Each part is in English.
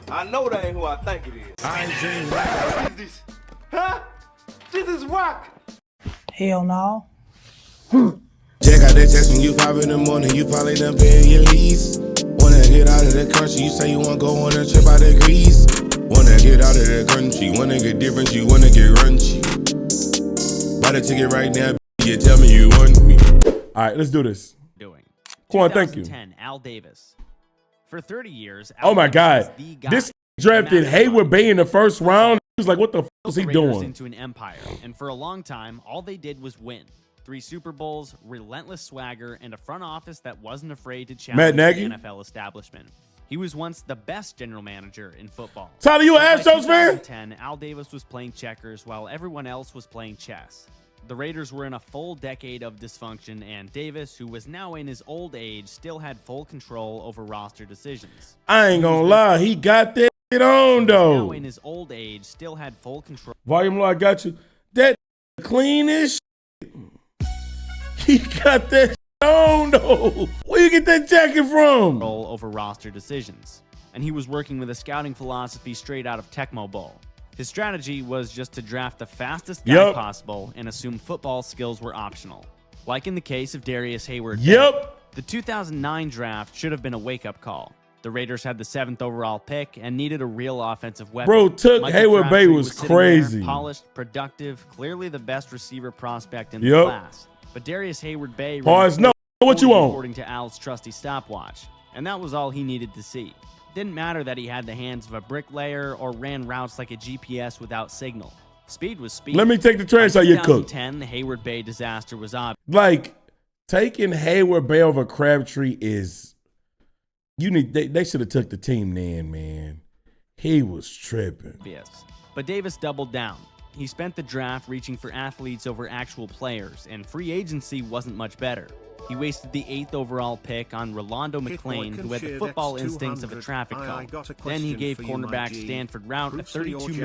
I know that ain't who I think it is. I ain't seen What is this? Huh? This is rock. Hell no. Check out that text when you 5 in the morning, you probably done paying your lease. Wanna get out of the country, you say you wanna go on a trip out of Greece. Wanna get out of the country, wanna get different, you wanna get runchy. Buy the ticket right now, you tell me you want me. All right, let's do this. Come on, thank you. 2010, Al Davis. For 30 years, Oh my Davis God. was the guy. This drafted Hayward Bay in the first round. He was like, what the fuck is he Raiders doing? into an empire, and for a long time, all they did was win. 3 Super Bowls, relentless swagger, and a front office that wasn't afraid to challenge the NFL establishment. He was once the best general manager in football. Tyler, you an Astros fan? 2010, Al Davis was playing checkers while everyone else was playing chess. The Raiders were in a full decade of dysfunction, and Davis, who was now in his old age, still had full control over roster decisions. I ain't gonna lie, he got that shit on though. Now in his old age, still had full control. Volume low, I got you. That cleanest shit. He got that shit on though. Where you get that jacket from? Control over roster decisions, and he was working with a scouting philosophy straight out of Tecmo Bowl. His strategy was just to draft the fastest guy possible and assume football skills were optional. Like in the case of Darius Hayward. The 2009 draft should have been a wake-up call. The Raiders had the 7th overall pick and needed a real offensive weapon. Bro, took Michael Hayward Bay Crabtree was sitting crazy. there, polished, productive, clearly the best receiver prospect in the class. But Darius Hayward Bay no, what you want? According to Al's trusty stopwatch, and that was all he needed to see. Didn't matter that he had the hands of a bricklayer or ran routes like a GPS without signal. Speed was speed. Let me take the trash out your cook. 2010, the Hayward Bay disaster was obvious. Like, taking Hayward Bay over Crabtree is, they should have took the team then, man. He was tripping. But Davis doubled down. He spent the draft reaching for athletes over actual players, and free agency wasn't much better. He wasted the 8th overall pick on Rolando McClain, who had the football instincts of a traffic cone. Then he gave cornerback Stanford Routt a $32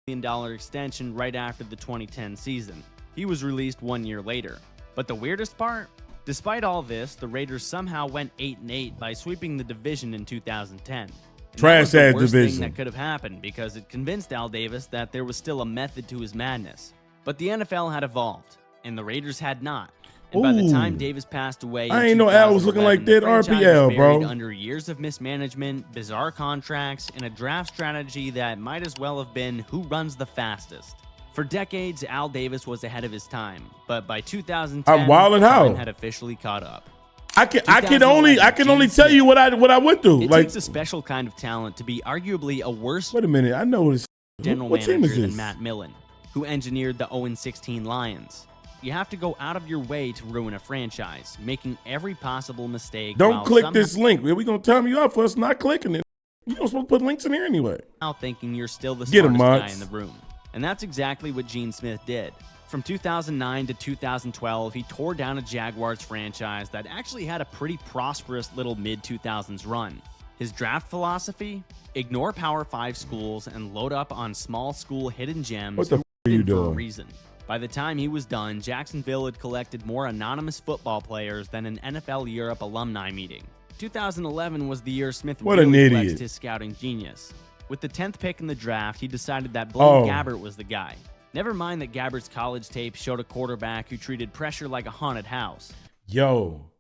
million extension right after the 2010 season. He was released 1 year later. But the weirdest part? Despite all this, the Raiders somehow went 8-8 by sweeping the division in 2010. Trash ass division. Thing that could have happened because it convinced Al Davis that there was still a method to his madness. But the NFL had evolved, and the Raiders had not. And by the time Davis passed away, I ain't know Al was looking like that RPL, bro. Under years of mismanagement, bizarre contracts, and a draft strategy that might as well have been who runs the fastest. For decades, Al Davis was ahead of his time, but by 2010, I'm wilding how had officially caught up. I can only tell you what I went through. It takes a special kind of talent to be arguably a worse. Wait a minute, I know this. General what team is manager this? than Matt Millen, who engineered the 0-16 Lions. You have to go out of your way to ruin a franchise, making every possible mistake. Don't click this link. We're going to time you out for us not clicking it. You're not supposed to put links in here anyway. Now thinking you're still the smartest guy in the room. And that's exactly what Gene Smith did. From 2009 to 2012, he tore down a Jaguars franchise that actually had a pretty prosperous little mid-2000s run. His draft philosophy? Ignore Power 5 schools and load up on small school hidden gems. What the f*** are you doing? For a reason. By the time he was done, Jacksonville had collected more anonymous football players than an NFL Europe alumni meeting. 2011 was the year Smith really flexed his scouting genius. With the 10th pick in the draft, he decided that Blaine Gabbert was the guy. Never mind that Gabbert's college tape showed a quarterback who treated pressure like a haunted house. Yo,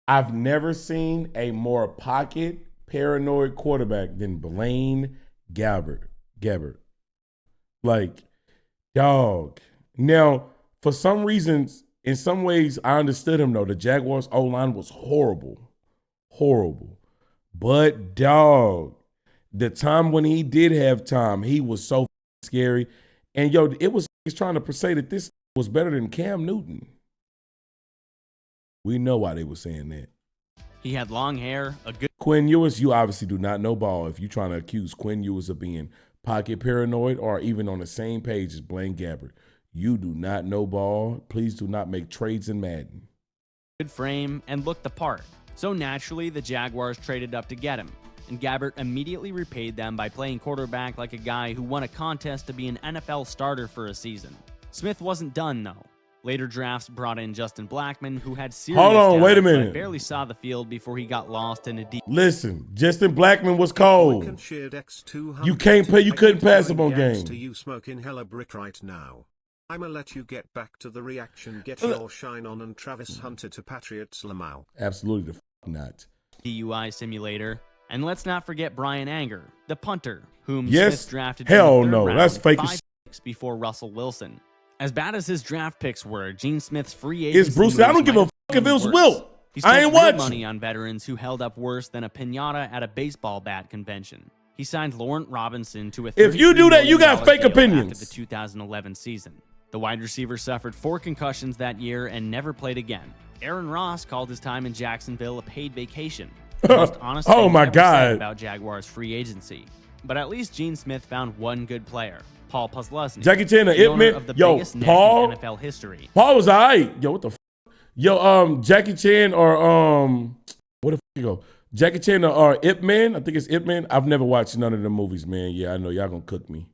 I've never seen a more pocket paranoid quarterback than Blaine Gabbert. Like, dog. Now, for some reasons, in some ways, I understood him, though. The Jaguars' O-line was horrible. But, dog, the time when he did have time, he was so scary. And, yo, it was trying to say that this was better than Cam Newton. We know why they were saying that. He had long hair, a good... Quinn Ewers, you obviously do not know ball if you're trying to accuse Quinn Ewers of being pocket paranoid or even on the same page as Blaine Gabbert. You do not know ball. Please do not make trades in Madden. Good frame and looked the part. So naturally, the Jaguars traded up to get him. And Gabbert immediately repaid them by playing quarterback like a guy who won a contest to be an NFL starter for a season. Smith wasn't done, though. Later drafts brought in Justin Blackmon, who had serious Hold on, wait a talent, but minute. barely saw the field before he got lost in a deep. Listen, Justin Blackmon was cold. You can't pay. You couldn't pass him on game. You smoking hella brick right now. I'ma let you get back to the reaction. Get your shine on and Travis Hunter to Patriots Lamau. Absolutely the not. DUI simulator. And let's not forget Brian Anger, the punter, whom Yes. Smith drafted Hell in the third no. round, That's fake as 5 picks before Russell Wilson. As bad as his draft picks were, Gene Smith's free agency It's Bruce. I don't give a fuck if it was Wilt. He I spent ain't real watching. money on veterans who held up worse than a piñata at a baseball bat convention. He signed Laurent Robinson to a If you do that, you got $33 fake deal opinions. after the 2011 season. The wide receiver suffered 4 concussions that year and never played again. Aaron Ross called his time in Jacksonville a paid vacation. The most honest Oh thing my he ever said God. about Jaguars free agency. But at least Gene Smith found one good player, Paul Posluszny, Jackie Chan, the owner Ip of the Man. Yo, biggest neck Paul. in NFL history. Paul was alright. Yo, what the? Yo, Jackie Chan or where the you go? Jackie Chan or Ip Man? I think it's Ip Man. I've never watched none of the movies, man. Yeah, I know y'all gonna cook me.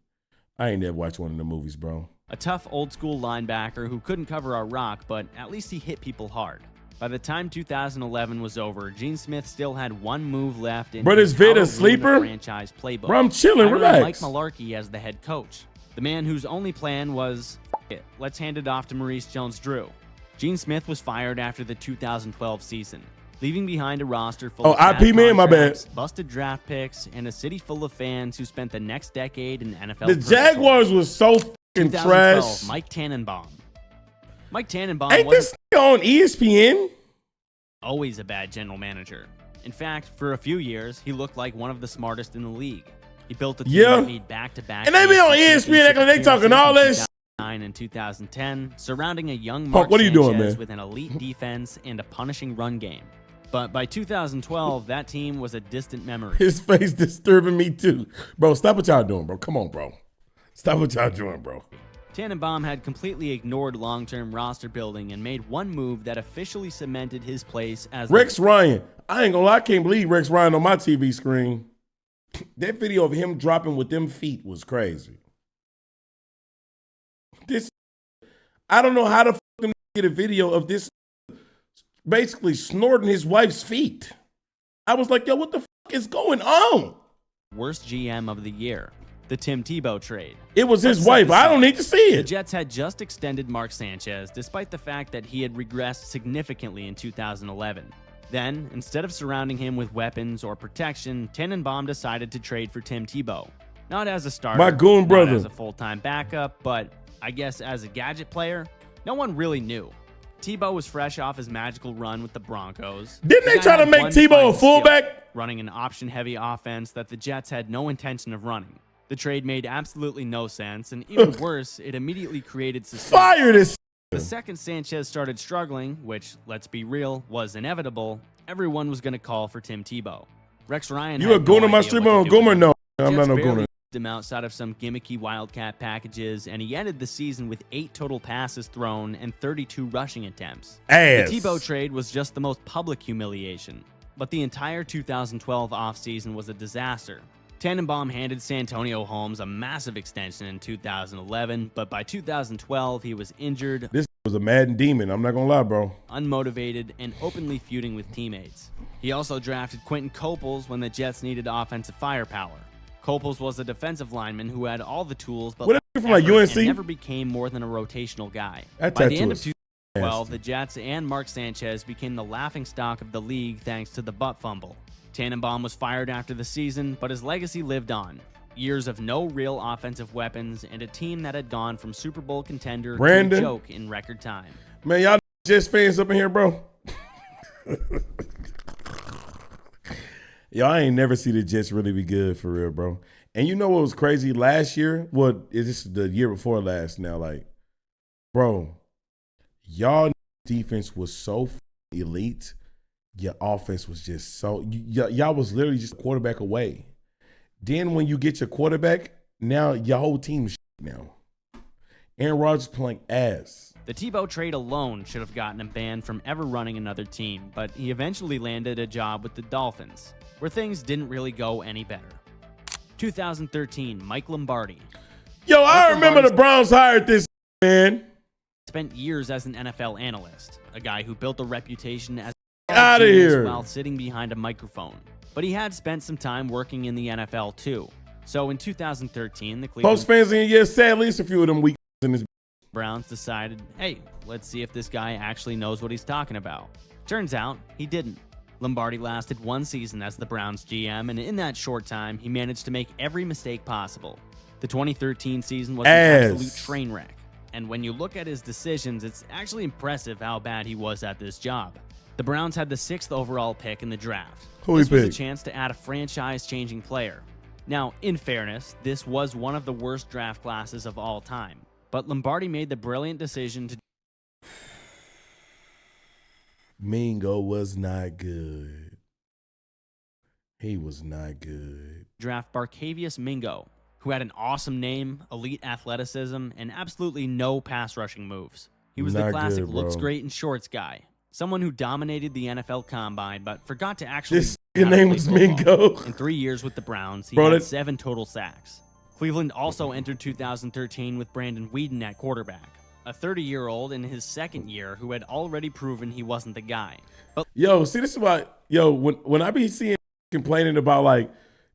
I ain't never watched one of the movies, bro. A tough old school linebacker who couldn't cover a rock, but at least he hit people hard. By the time 2011 was over, Gene Smith still had one move left in Bro, his this vid how a to ruin sleeper? the franchise playbook. Bro, I'm chilling. Hiring Relax. Mike Mularkey as the head coach. The man whose only plan was, "F it, let's hand it off to Maurice Jones-Drew." Gene Smith was fired after the 2012 season, leaving behind a roster full of bad IP man, my bad. contracts, busted draft picks, and a city full of fans who spent the next decade in NFL The purgatory. Jaguars was so fucking 2012, trash. Mike Tannenbaum. Mike Tannenbaum Ain't wasn't this on ESPN? always a bad general manager. In fact, for a few years, he looked like one of the smartest in the league. He built a team Yeah. that made back-to-back. And they be on ESPN acting like they talking all this. 2009 and 2010, surrounding a young Punk, Mark what are you doing, Sanchez man? with an elite defense and a punishing run game. But by 2012, that team was a distant memory. His face disturbing me too. Bro, stop what y'all doing, bro. Come on, bro. Stop what y'all doing, bro. Tannenbaum had completely ignored long-term roster building and made one move that officially cemented his place as Rex Ryan. I ain't gonna lie, I can't believe Rex Ryan on my TV screen. That video of him dropping with them feet was crazy. I don't know how to them get a video of this basically snorting his wife's feet. I was like, yo, what the is going on? worst GM of the year, the Tim Tebow trade. It was his Let's set wife. this I up. don't need to see The it. Jets had just extended Mark Sanchez, despite the fact that he had regressed significantly in 2011. Then, instead of surrounding him with weapons or protection, Tannenbaum decided to trade for Tim Tebow. Not as a starter, My goon brother. not as a full-time backup, but I guess as a gadget player, no one really knew. Tebow was fresh off his magical run with the Broncos. Didn't The they guy try to had make one Tebow a defining skill, fullback? running an option-heavy offense that the Jets had no intention of running. The trade made absolutely no sense, and even worse, it immediately created suspense. Fire this. The second Sanchez started struggling, which, let's be real, was inevitable, everyone was going to call for Tim Tebow. Rex Ryan You a had no gooner my idea stream what on to do with Goomer? him. No, I'm Jets not no barely gooner. used him outside of some gimmicky Wildcat packages, and he ended the season with 8 total passes thrown and 32 rushing attempts. Ass. The Tebow trade was just the most public humiliation, but the entire 2012 offseason was a disaster. Tannenbaum handed Santonio Holmes a massive extension in 2011, but by 2012 he was injured, This was a Madden demon. I'm not gonna lie, bro. unmotivated, and openly feuding with teammates. He also drafted Quentin Coples when the Jets needed offensive firepower. Coples was a defensive lineman who had all the tools, but What a nigga from, like, effort UNC? and never became more than a rotational guy. That By the tattoo end of is 2012, nasty. the Jets and Mark Sanchez became the laughingstock of the league thanks to the butt fumble. Tannenbaum was fired after the season, but his legacy lived on. Years of no real offensive weapons and a team that had gone from Super Bowl contender Brandon? to a joke in record time. Man, y'all Jets fans up in here, bro. Y'all ain't never see the Jets really be good for real, bro. And you know what was crazy last year? What is this the year before last now? Like, bro, y'all defense was so elite. Your offense was just so y'all was literally just a quarterback away. Then when you get your quarterback, now your whole team's now. Aaron Rodgers playing ass. The Tebow trade alone should have gotten him banned from ever running another team, but he eventually landed a job with the Dolphins, where things didn't really go any better. 2013, Mike Lombardi. Yo, I remember the Lombardi's Browns hired this man. spent years as an NFL analyst, a guy who built a reputation as out of here while sitting behind a microphone. But he had spent some time working in the NFL too. So in 2013, the Cleveland Post fans in here, sadly, it's a few of them weak in this. Browns decided, hey, let's see if this guy actually knows what he's talking about. Turns out, he didn't. Lombardi lasted 1 season as the Browns GM, and in that short time, he managed to make every mistake possible. The 2013 season was an absolute train wreck. And when you look at his decisions, it's actually impressive how bad he was at this job. The Browns had the 6th overall pick in the draft. This was a chance to add a franchise-changing player. Now, in fairness, this was one of the worst draft classes of all time. But Lombardi made the brilliant decision to Mingo was not good. He was not good. Draft Barkevious Mingo, who had an awesome name, elite athleticism, and absolutely no pass rushing moves. He was the classic looks great in shorts guy. Someone who dominated the NFL Combine, but forgot to actually. His name was Mingo. In 3 years with the Browns, he had 7 total sacks. Cleveland also entered 2013 with Brandon Weeden at quarterback, a 30-year-old in his 2nd year who had already proven he wasn't the guy. But see, this is why, when I be seeing complaining about like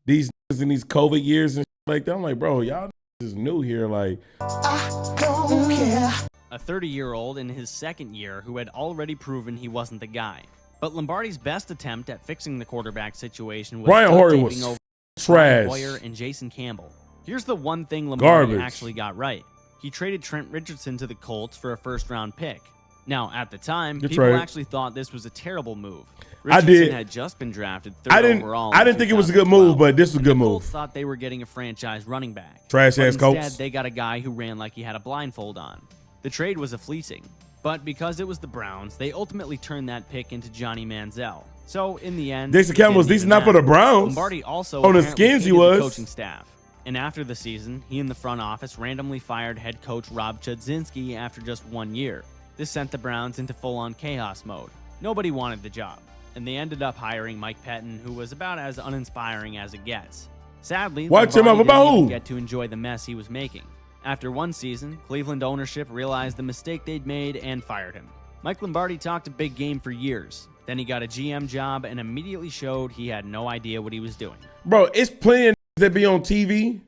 these in these COVID years and like that, I'm like, bro, y'all is new here. Like, I don't care. A 30-year-old in his 2nd year who had already proven he wasn't the guy. But Lombardi's best attempt at fixing the quarterback situation was Brian Hoyer was over trash. Hoyer and Jason Campbell. Here's the one thing Lombardi actually got right. He traded Trent Richardson to the Colts for a 1st-round pick. Now, at the time, people actually thought this was a terrible move. Richardson had just been drafted 3rd overall. I didn't think it was a good move, but this was a good move. Colts thought they were getting a franchise running back. Trash-ass Colts. Instead, they got a guy who ran like he had a blindfold on. The trade was a fleecing, but because it was the Browns, they ultimately turned that pick into Johnny Manziel. So, in the end, Jason Campbell was decent enough for the Browns. Lombardi also on the skins he was. The coaching staff. And after the season, he and the front office randomly fired head coach Rob Chudzinski after just 1 year. This sent the Browns into full-on chaos mode. Nobody wanted the job, and they ended up hiring Mike Pettin, who was about as uninspiring as it gets. Sadly, Lombardi didn't even get to enjoy the mess he was making. After 1 season, Cleveland ownership realized the mistake they'd made and fired him. Mike Lombardi talked a big game for years. Then he got a GM job and immediately showed he had no idea what he was doing. Bro, it's plenty of that be on TV.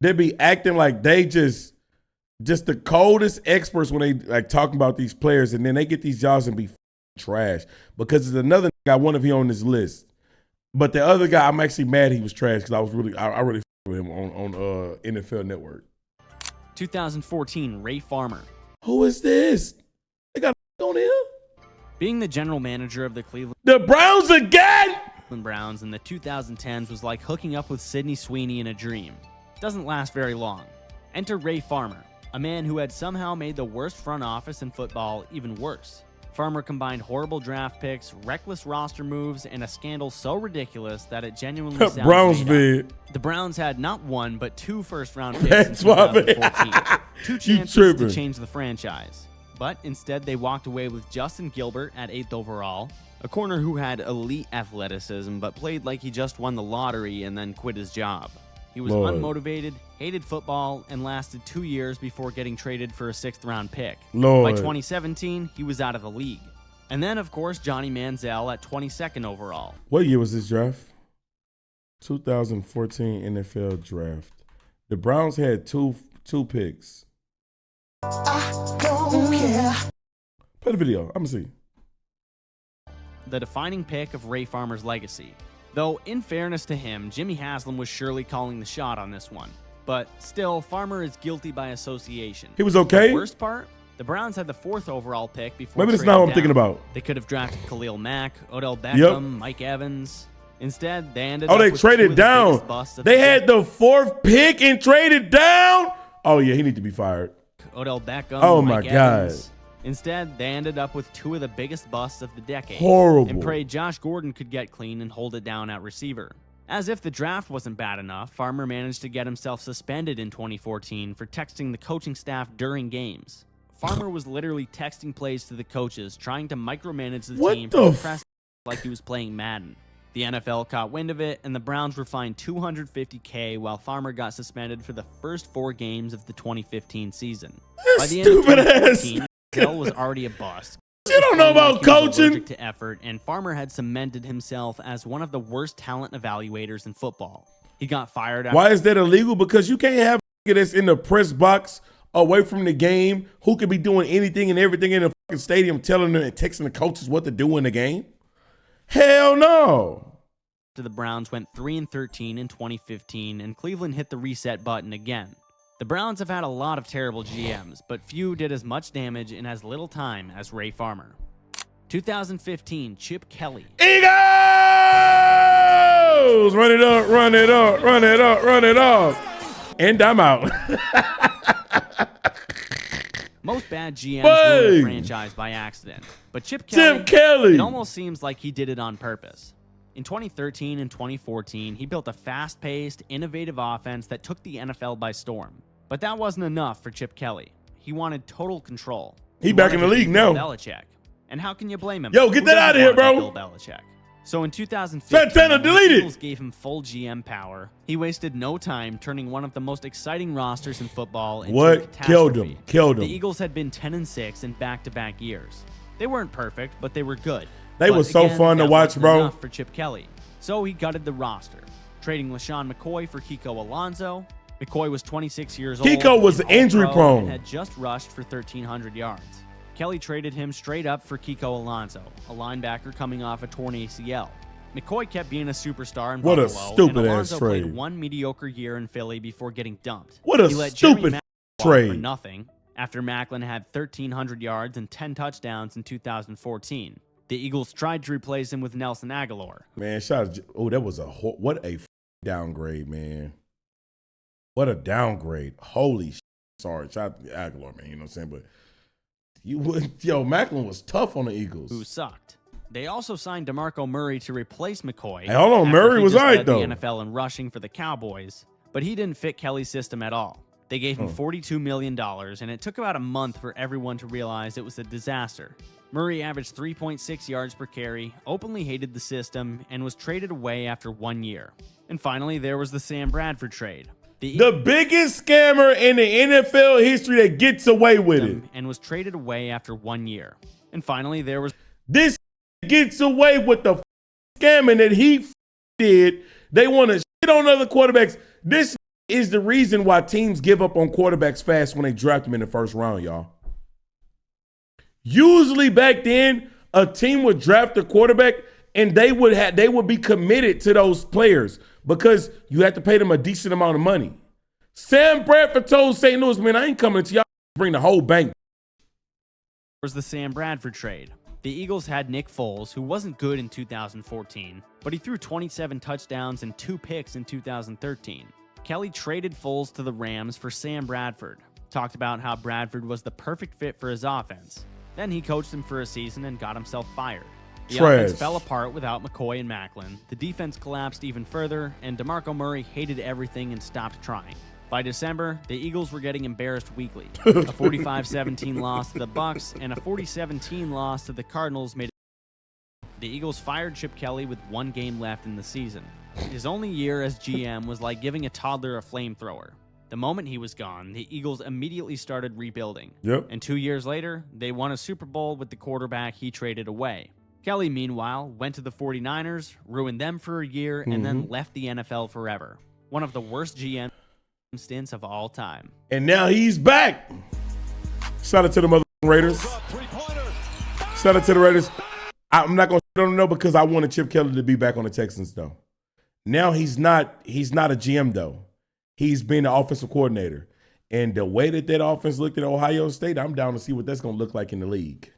They be acting like they just the coldest experts when they like talking about these players, and then they get these jobs and be trash. Because there's another guy, one of you on this list. But the other guy, I'm actually mad he was trash because I really with him on NFL Network. 2014, Ray Farmer. Who is this? They got on him? Being the general manager of the The Browns again? Browns in the 2010s was like hooking up with Sidney Sweeney in a dream. Doesn't last very long. Enter Ray Farmer, a man who had somehow made the worst front office in football even worse. Farmer combined horrible draft picks, reckless roster moves, and a scandal so ridiculous that it genuinely sounds made up. The Browns had not 1, but 2 first-round picks in 2014. 2 chances to change the franchise. But instead, they walked away with Justin Gilbert at 8th overall, a corner who had elite athleticism but played like he just won the lottery and then quit his job. He was unmotivated, hated football, and lasted 2 years before getting traded for a 6th-round pick. By 2017, he was out of the league. And then, of course, Johnny Manziel at 22nd overall. What year was this draft? 2014 NFL draft. The Browns had two picks. I don't care. Play the video. I'm going to see. The defining pick of Ray Farmer's legacy. Though, in fairness to him, Jimmy Haslam was surely calling the shot on this one. But still, Farmer is guilty by association. He was okay? The worst part? The Browns had the 4th overall pick before maybe that's not what I'm thinking about. They could have drafted Khalil Mack, Odell Beckham, Mike Evans. Instead, they ended up they with traded down. They had the 4th pick and traded down? Oh, yeah, he need to be fired. Odell Beckham, oh Mike my God. Evans. Instead, they ended up with 2 of the biggest busts of the decade. Horrible. And prayed Josh Gordon could get clean and hold it down at receiver. As if the draft wasn't bad enough, Farmer managed to get himself suspended in 2014 for texting the coaching staff during games. Farmer was literally texting plays to the coaches, trying to micromanage the team for the press like he was playing Madden. The NFL caught wind of it, and the Browns were fined $250K while Farmer got suspended for the first 4 games of the 2015 season. By the end of 2014, Bell was already a bust. You don't know about He was coaching. allergic to effort, and Farmer had cemented himself as one of the worst talent evaluators in football. He got fired after Why is that illegal? Because you can't have a that's in the press box away from the game who could be doing anything and everything in the fucking stadium telling them and texting the coaches what to do in the game. Hell no. the Browns went 3-13 in 2015, and Cleveland hit the reset button again. The Browns have had a lot of terrible GMs, but few did as much damage in as little time as Ray Farmer. 2015, Chip Kelly. Eagles! Run it up, run it up, run it up, run it up. And I'm out. Most bad GMs ruin a franchise by accident, but Chip Kelly, it almost seems like he did it on purpose. In 2013 and 2014, he built a fast-paced, innovative offense that took the NFL by storm. But that wasn't enough for Chip Kelly. He wanted total control. He back in the league now. Bill Belichick. And how can you blame him? Yo, get that out of here, bro. Bill Belichick. So in 2015, Santana, delete the it. Eagles gave him full GM power. He wasted no time turning one of the most exciting rosters in football into a catastrophe. Killed him. Killed him. The Eagles had been 10-6 in back-to-back years. They weren't perfect, but they were good. They were so fun to watch, bro. Enough for Chip Kelly. So he gutted the roster, trading LaShawn McCoy for Kiko Alonso. McCoy was 26 years old. Kiko was injury prone and had just rushed for 1,300 yards. Kelly traded him straight up for Kiko Alonso, a linebacker coming off a torn ACL. McCoy kept being a superstar in Buffalo. What a stupid ass Alonso trade. played one mediocre year in Philly before getting dumped. What a he let stupid Jeremy Maclin trade. for nothing after Maclin had 1,300 yards and 10 touchdowns in 2014. The Eagles tried to replace him with Nelson Aguilar. Man, that was what a downgrade, man. What a downgrade. Holy shit. Sorry, shout out to Aguilar, man. You know what I'm saying? But Maclin was tough on the Eagles. Who sucked. They also signed DeMarco Murray to replace McCoy. Hey, hold on, Murray was all right, though. The NFL in rushing for the Cowboys, but he didn't fit Kelly's system at all. They gave him $42 million, and it took about a month for everyone to realize it was a disaster. Murray averaged 3.6 yards per carry, openly hated the system, and was traded away after 1 year. And finally, there was the Sam Bradford trade. The biggest scammer in the NFL history that gets away with it. And was traded away after 1 year. And finally, there was... This gets away with the scamming that he did. They want to shit on other quarterbacks. This is the reason why teams give up on quarterbacks fast when they draft them in the first round, y'all. Usually back then, a team would draft a quarterback and they would be committed to those players because you had to pay them a decent amount of money. Sam Bradford told St. Louis, man, I ain't coming to y'all to bring the whole bank. Was the Sam Bradford trade. The Eagles had Nick Foles, who wasn't good in 2014, but he threw 27 touchdowns and 2 picks in 2013. Kelly traded Foles to the Rams for Sam Bradford, talked about how Bradford was the perfect fit for his offense. Then he coached him for a season and got himself fired. The offense fell apart without McCoy and Maclin. The defense collapsed even further, and DeMarco Murray hated everything and stopped trying. By December, the Eagles were getting embarrassed weekly. A 45-17 loss to the Bucs and a 40-17 loss to the Cardinals made it. The Eagles fired Chip Kelly with 1 game left in the season. His only year as GM was like giving a toddler a flamethrower. The moment he was gone, the Eagles immediately started rebuilding. And 2 years later, they won a Super Bowl with the quarterback he traded away. Kelly, meanwhile, went to the 49ers, ruined them for a year, and then left the NFL forever. One of the worst GM stints of all time. And now he's back. Shout out to the motherfucking Raiders. Shout out to the Raiders. I'm not going to shit on them because I wanted Chip Kelly to be back on the Texans, though. Now he's not a GM, though. He's been the offensive coordinator. And the way that offense looked at Ohio State, I'm down to see what that's going to look like in the league.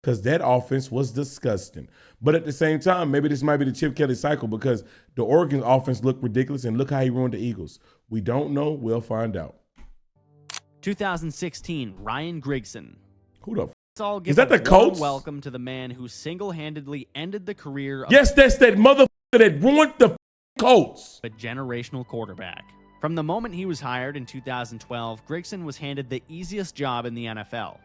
Because that offense was disgusting. But at the same time, maybe this might be the Chip Kelly cycle because the Oregon offense looked ridiculous and look how he ruined the Eagles. We don't know. We'll find out. 2016, Ryan Grigson. Who the f*** is that the Colts? Welcome to the man who single-handedly ended the career of yes, that's that motherfucker that ruined the Colts. A generational quarterback. From the moment he was hired in 2012, Grigson was handed the easiest job in the NFL.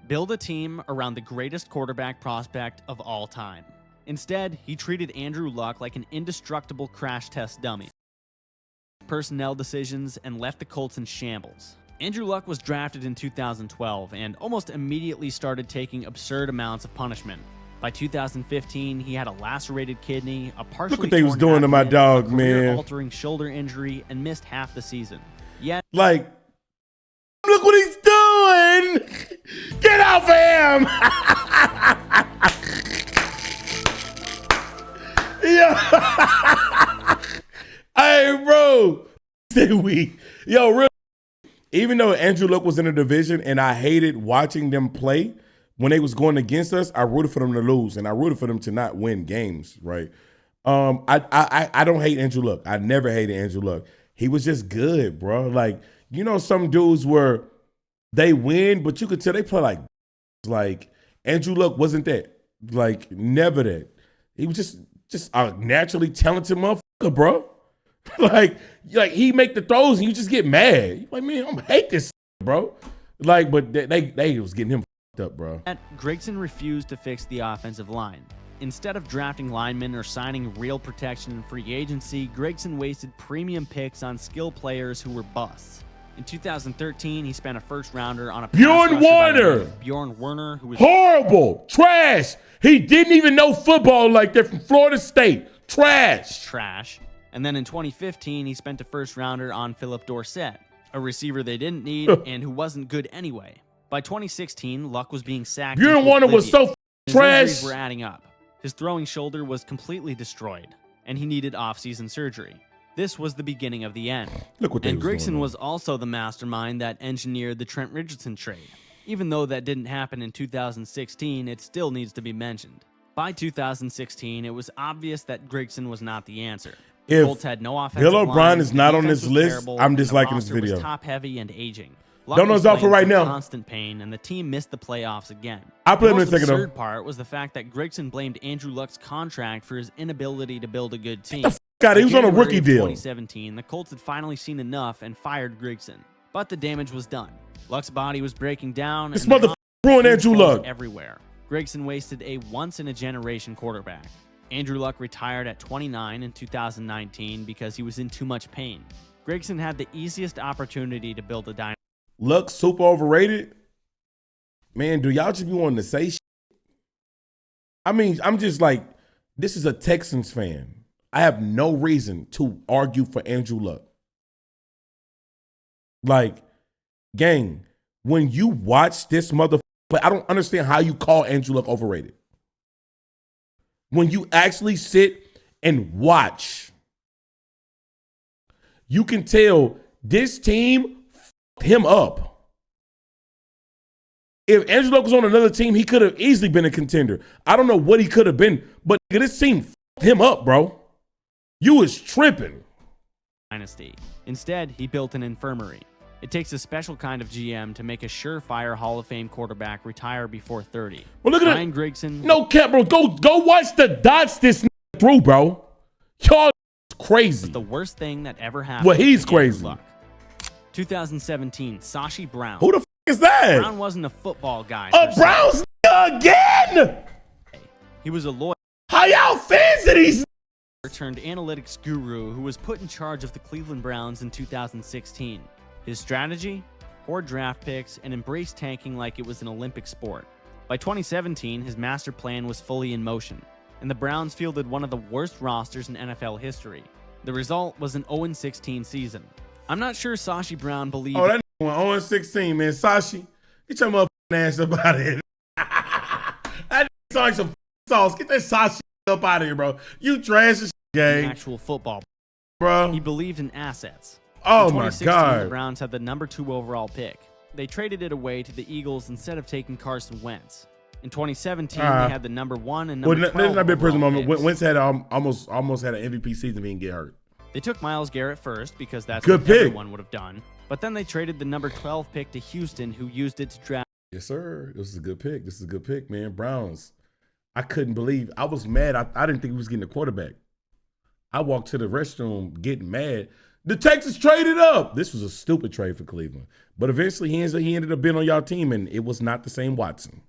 Build a team around the greatest quarterback prospect of all time. Instead, he treated Andrew Luck like an indestructible crash test dummy. Personnel decisions and left the Colts in shambles. Andrew Luck was drafted in 2012 and almost immediately started taking absurd amounts of punishment. By 2015, he had a lacerated kidney, a partially Look what they was torn doing to my abdomen, dog, a man. career-altering shoulder injury, and missed half the season. Yet, Like, look what he's doing. Get off of him. Yeah. Hey, bro. Stay weak. Yo, real. Even though Andrew Luck was in the division and I hated watching them play, when they was going against us, I rooted for them to lose and I rooted for them to not win games, right? I don't hate Andrew Luck. I never hated Andrew Luck. He was just good, bro. Like, you know, some dudes where they win, but you could tell they play like Andrew Luck wasn't that. Like, never that. He was just a naturally talented motherfucker, bro. like he make the throws and you just get mad. You're like, man, I hate this, bro. Like, but they was getting him up, bro. Grigson refused to fix the offensive line. Instead of drafting linemen or signing real protection in free agency, Grigson wasted premium picks on skill players who were busts. In 2013, he spent a first-rounder on a Bjorn Werner. Bjorn Werner, who was horrible, trash. He didn't even know football like that, from Florida State. Trash. And then in 2015, he spent a first-rounder on Philip Dorsett, a receiver they didn't need and who wasn't good anyway. By 2016, Luck was being sacked. Bjorn Werner was so trash. His injuries were adding up. His throwing shoulder was completely destroyed, and he needed off-season surgery. This was the beginning of the end. Look what they and was Grigson was also the mastermind that engineered the Trent Richardson trade. Even though that didn't happen in 2016, it still needs to be mentioned. By 2016, it was obvious that Grigson was not the answer. If Colts had no offensive Bill O'Brien line, is not on defense this was list, terrible, I'm and the disliking this roster was video. top-heavy and aging. Don't know it's out for right now. Constant pain, and the team missed the playoffs again. I'll play him in a The second, though. absurd part was the fact that Grigson blamed Andrew Luck's contract for his inability to build a good team. God, he was on a January rookie of deal. 2017, the Colts had finally seen enough and fired Grigson, but the damage was done. Luck's body was breaking down. This and the motherfucker ruined Andrew holes Luck. everywhere. Grigson wasted a once-in-a-generation quarterback. Andrew Luck retired at 29 in 2019 because he was in too much pain. Grigson had the easiest opportunity to build a dynasty. Luck super overrated? Man, do y'all just be wanting to say shit? I mean, I'm just like, this is a Texans fan. I have no reason to argue for Andrew Luck. Like, gang, when you watch this motherfucker, I don't understand how you call Andrew Luck overrated. When you actually sit and watch, you can tell this team f***ed him up. If Andrew Luck was on another team, he could have easily been a contender. I don't know what he could have been, but this team f***ed him up, bro. You was tripping. Dynasty. Instead, he built an infirmary. It takes a special kind of GM to make a surefire Hall of Fame quarterback retire before 30. Well, look at Ryan that. Grigson. No cap, bro. Go watch the dots this through, bro. Y'all crazy. The worst thing that ever happened. Well, he's to Andrew crazy. Luck. 2017, Sashi Brown. Who the f*** is that? Brown wasn't a football guy. Brown's again. He was a lawyer How y'all fans of these? turned analytics guru who was put in charge of the Cleveland Browns in 2016. His strategy? Poor draft picks and embraced tanking like it was an Olympic sport. By 2017, his master plan was fully in motion, and the Browns fielded one of the worst rosters in NFL history. The result was an 0-16 season. I'm not sure Sashi Brown believed. Oh, that went 0-16, man. Sashi, get your motherfucking ass up out of here. That sounds like some sauce. Get that Sashi up out of here, bro. You trash as game. Actual football, bro. He believed in assets. Oh, in my 2016, God. The Browns had the number 2 overall pick. They traded it away to the Eagles instead of taking Carson Wentz. In 2017, they had the number 1 and number 12 there's not been a prison overall moment. picks. Wentz had almost had an MVP season, but he didn't get hurt. They took Myles Garrett first because that's Good what pick. everyone would have done. But then they traded the number 12 pick to Houston, who used it to draft. Yes, sir. This is a good pick. This is a good pick, man. Browns. I couldn't believe. I was mad. I didn't think he was getting a quarterback. I walked to the restroom getting mad. The Texans traded up. This was a stupid trade for Cleveland. But eventually he ended up being on y'all team, and it was not the same Watson.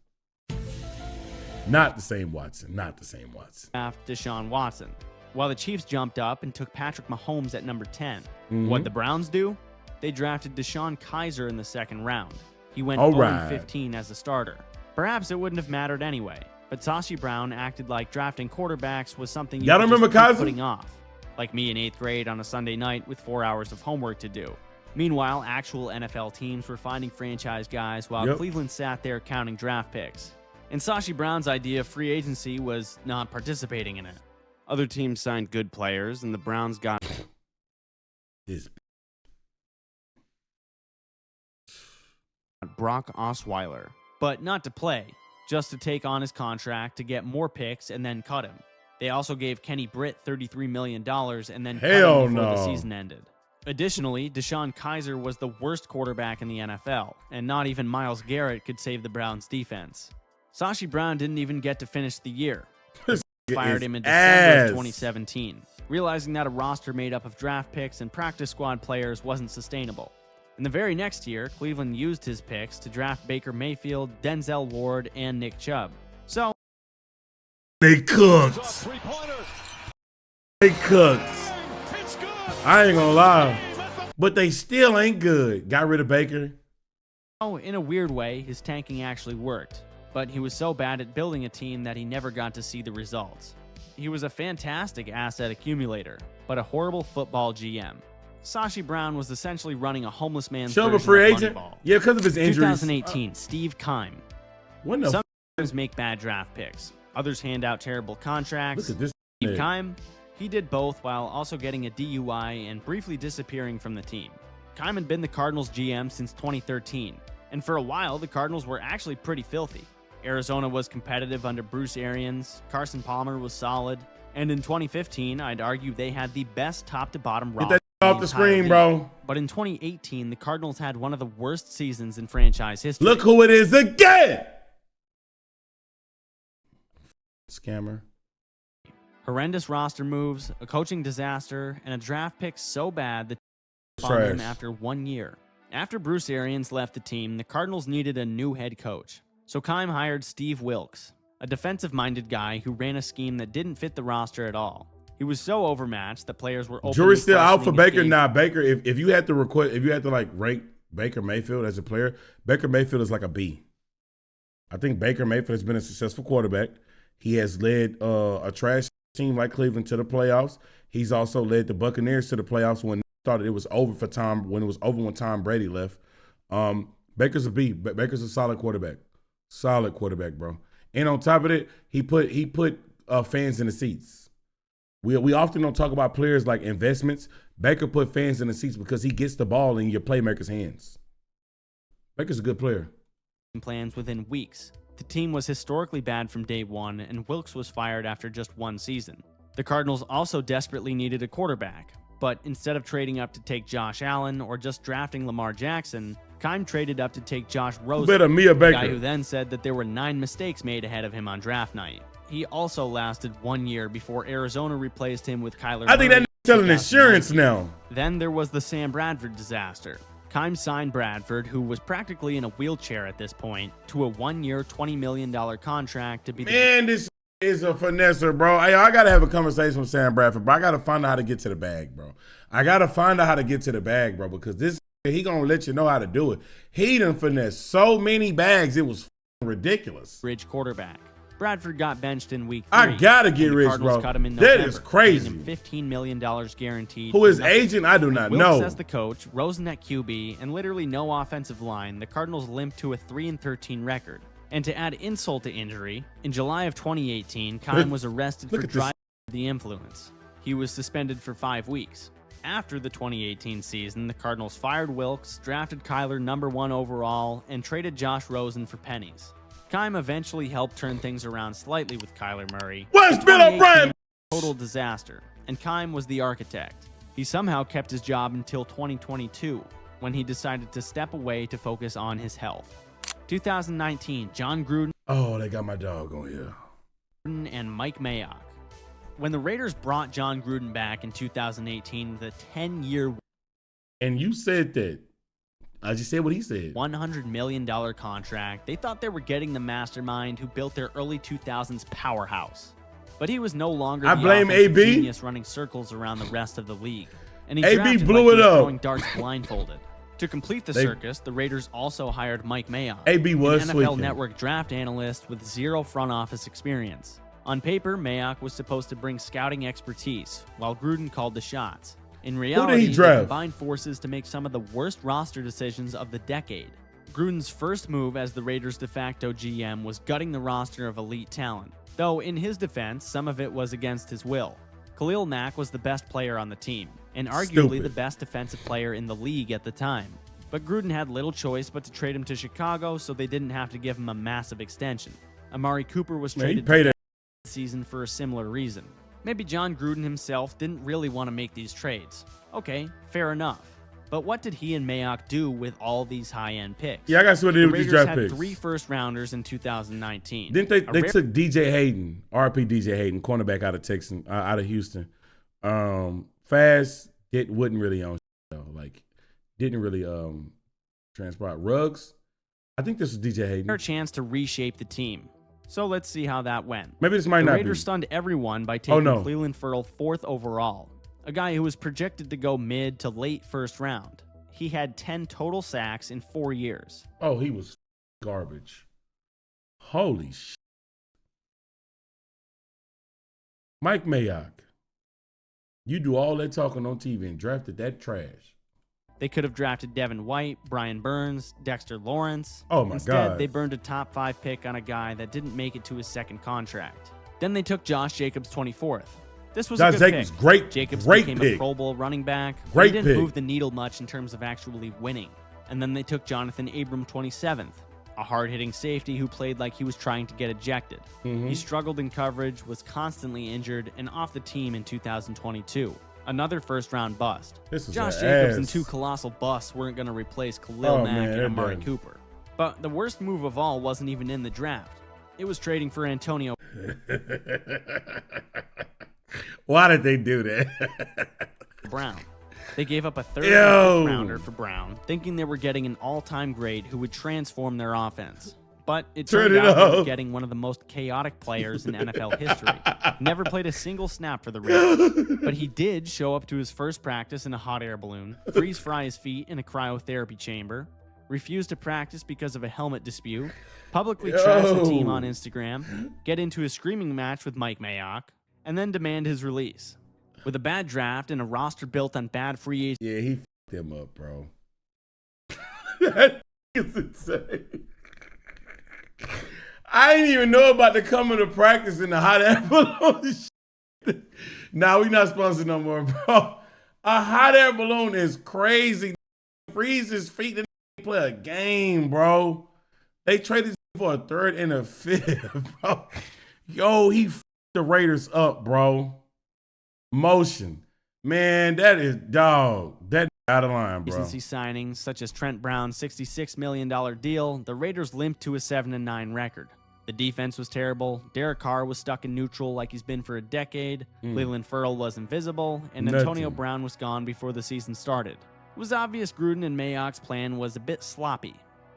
Not the same Watson. Not the same Watson. Deshaun Watson, while the Chiefs jumped up and took Patrick Mahomes at number 10. Mhm. What'd the Browns do? they drafted DeShone Kizer in the second round. He went All 0-15 as a starter. Perhaps it wouldn't have mattered anyway, but Sashi Brown acted like drafting quarterbacks was something you Y'all could remember just keep Kizer? putting off, like me in 8th grade on a Sunday night with 4 hours of homework to do. Meanwhile, actual NFL teams were finding franchise guys while Cleveland sat there counting draft picks. And Sashi Brown's idea of free agency was not participating in it. Other teams signed good players, and the Browns got This Brock Osweiler, but not to play, just to take on his contract to get more picks and then cut him. They also gave Kenny Britt $33 million and then cut him before the season ended. Additionally, DeShone Kizer was the worst quarterback in the NFL, and not even Myles Garrett could save the Browns' defense. Sashi Brown didn't even get to finish the year. Fired him in December of 2017, realizing that a roster made up of draft picks and practice squad players wasn't sustainable. In the very next year, Cleveland used his picks to draft Baker Mayfield, Denzel Ward, and Nick Chubb. So they cooked. They cooked. I ain't gonna lie, but they still ain't good. Got rid of Baker. Oh, in a weird way, his tanking actually worked, but he was so bad at building a team that he never got to see the results. He was a fantastic asset accumulator, but a horrible football GM. Sashi Brown was essentially running a homeless man's version of free agent. Moneyball. Yeah, because of his injuries. 2018, Steve Keim. Some teams make bad draft picks. Others hand out terrible contracts. Look at this. Steve Keim, he did both while also getting a DUI and briefly disappearing from the team. Keim had been the Cardinals GM since 2013, and for a while the Cardinals were actually pretty filthy. Arizona was competitive under Bruce Arians, Carson Palmer was solid, and in 2015 I'd argue they had the best top-to-bottom roster. Get that off the screen, bro. But in 2018, the Cardinals had one of the worst seasons in franchise history. Look who it is again! Scammer. Horrendous roster moves, a coaching disaster, and a draft pick so bad that on him after 1 year. After Bruce Arians left the team, the Cardinals needed a new head coach. So Keim hired Steve Wilks, a defensive-minded guy who ran a scheme that didn't fit the roster at all. He was so overmatched that players were openly Jury's still out for Baker. game. Nah, Baker. If you had to like rank Baker Mayfield as a player, Baker Mayfield is like a B. I think Baker Mayfield has been a successful quarterback. He has led a trash team like Cleveland to the playoffs. He's also led the Buccaneers to the playoffs when they thought it was over for Tom. When it was over when Tom Brady left. Baker's a B. Baker's a solid quarterback. Solid quarterback, bro. And on top of it, he put fans in the seats. We often don't talk about players like investments. Baker put fans in the seats because he gets the ball in your playmaker's hands. Baker's a good player. Plans within weeks. The team was historically bad from day one, and Wilks was fired after just one season. The Cardinals also desperately needed a quarterback, but instead of trading up to take Josh Allen or just drafting Lamar Jackson, Keim traded up to take Josh Rosen, the guy who then said that there were 9 mistakes made ahead of him on draft night. He also lasted 1 year before Arizona replaced him with Kyler Murray. I think that's selling insurance now. Then there was the Sam Bradford disaster. Keim signed Bradford, who was practically in a wheelchair at this point, to a 1-year, $20 million contract to be this is a finesser, bro. I got to have a conversation with Sam Bradford, bro. I got to find out how to get to the bag, bro. Because this he going to let you know how to do it. He done finessed so many bags, it was ridiculous. Bridge quarterback. Bradford got benched in week 3. I got to get rich, bro. Cut him in that November, is crazy. Him $15 million guaranteed. Who is agent? I do not know. Wilks as the coach, Rosen at QB, and literally no offensive line, the Cardinals limped to a 3-13 record. And to add insult to injury, in July of 2018, Keim was arrested for driving under the influence. He was suspended for 5 weeks. After the 2018 season, the Cardinals fired Wilks, drafted Kyler #1 overall, and traded Josh Rosen for pennies. Keim eventually helped turn things around slightly with Kyler Murray. Where's Bill O'Brien? Total disaster, and Keim was the architect. He somehow kept his job until 2022, when he decided to step away to focus on his health. 2019, John Gruden. Oh, they got my dog on here. Gruden and Mike Mayock. When the Raiders brought John Gruden back in 2018 with a 10-year. And you said that. I just said what he said. $100 million contract. They thought they were getting the mastermind who built their early 2000s powerhouse. But he was no longer the offensive genius running circles around the rest of the league. And he AB blew it up. throwing darts blindfolded. To complete the circus, the Raiders also hired Mike Mayock, AB was an NFL tweaking. Network draft analyst with zero front office experience. On paper, Mayock was supposed to bring scouting expertise, while Gruden called the shots. In reality, they draft? combined forces to make some of the worst roster decisions of the decade. Gruden's first move as the Raiders' de facto GM was gutting the roster of elite talent, though in his defense, some of it was against his will. Khalil Mack was the best player on the team, and arguably the best defensive player in the league at the time. But Gruden had little choice but to trade him to Chicago, so they didn't have to give him a massive extension. Amari Cooper was traded this season for a similar reason. Maybe John Gruden himself didn't really want to make these trades. Okay, fair enough. But what did he and Mayock do with all these high-end picks? Yeah, I got to see what they did with these draft picks. The Raiders had 3 first-rounders in 2019. Didn't they took DJ Hayden, RP DJ Hayden, cornerback out of Houston. Fast, it wasn't really on though. Like, didn't really transpire. Ruggs, I think this was DJ Hayden. Their chance to reshape the team. So let's see how that went. Maybe this might not be. The Raiders stunned everyone by taking Clelin Ferrell 4th overall, a guy who was projected to go mid to late first round. He had 10 total sacks in 4 years. Oh, he was garbage. Holy shit. Mike Mayock, you do all that talking on TV and drafted that trash. They could have drafted Devin White, Brian Burns, Dexter Lawrence. Oh, my Instead, God. they burned a top 5 pick on a guy that didn't make it to his second contract. Then they took Josh Jacobs 24th. This was a good Jacobs, pick. great, Jacobs great became pick. a Pro Bowl running back. Great he didn't pick. move the needle much in terms of actually winning. And then they took Jonathan Abram 27th, a hard-hitting safety who played like he was trying to get ejected. He struggled in coverage, was constantly injured, and off the team in 2022. Another first-round bust. Josh Jacobs and 2 colossal busts weren't going to replace Khalil Mack and Amari Cooper. But the worst move of all wasn't even in the draft. It was trading for Antonio. Why did they do that? Brown. They gave up a 3rd rounder for Brown, thinking they were getting an all-time great who would transform their offense. But it turned out they were getting one of the most chaotic players in NFL history. Never played a single snap for the Raiders, but he did show up to his first practice in a hot air balloon, freeze-fry his feet in a cryotherapy chamber, refused to practice because of a helmet dispute, publicly trash the team on Instagram, get into a screaming match with Mike Mayock, and then demand his release. With a bad draft and a roster built on bad free agents. Yeah, he f***ed him up, bro. That is insane. I didn't even know about the coming to practice in the hot air balloon. Nah, we not sponsored no more, bro. A hot air balloon is crazy. Freeze his feet and play a game, bro. They traded for a 3rd and a 5th, bro. Yo, he f***ed the Raiders up, bro. Motion. Man, that is dog. That out of line, bro. Agency signings such as Trent Brown's $66 million deal, the Raiders limped to a 7-9 record. The defense was terrible. Derek Carr was stuck in neutral like he's been for a decade. Clelin Ferrell was invisible, and Antonio Brown was gone before the season started. It was obvious Gruden and Mayock's plan was a bit sloppy.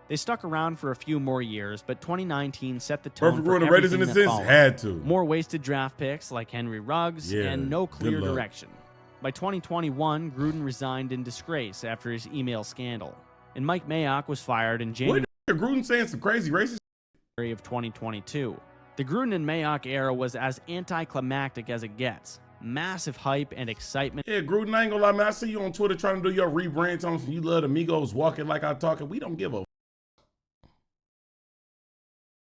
They stuck around for a few more years, but 2019 set the tone for the Raiders in everything the that sense followed. had to. More wasted draft picks like Henry Ruggs and no clear direction. By 2021, Gruden resigned in disgrace after his email scandal, and Mike Mayock was fired in January Gruden saying some crazy racist of 2022. The Gruden and Mayock era was as anticlimactic as it gets. Massive hype and excitement. Yeah, Gruden, I ain't gonna lie, man. I see you on Twitter trying to do your rebrand on some you love the Migos walking like I talking. We don't give a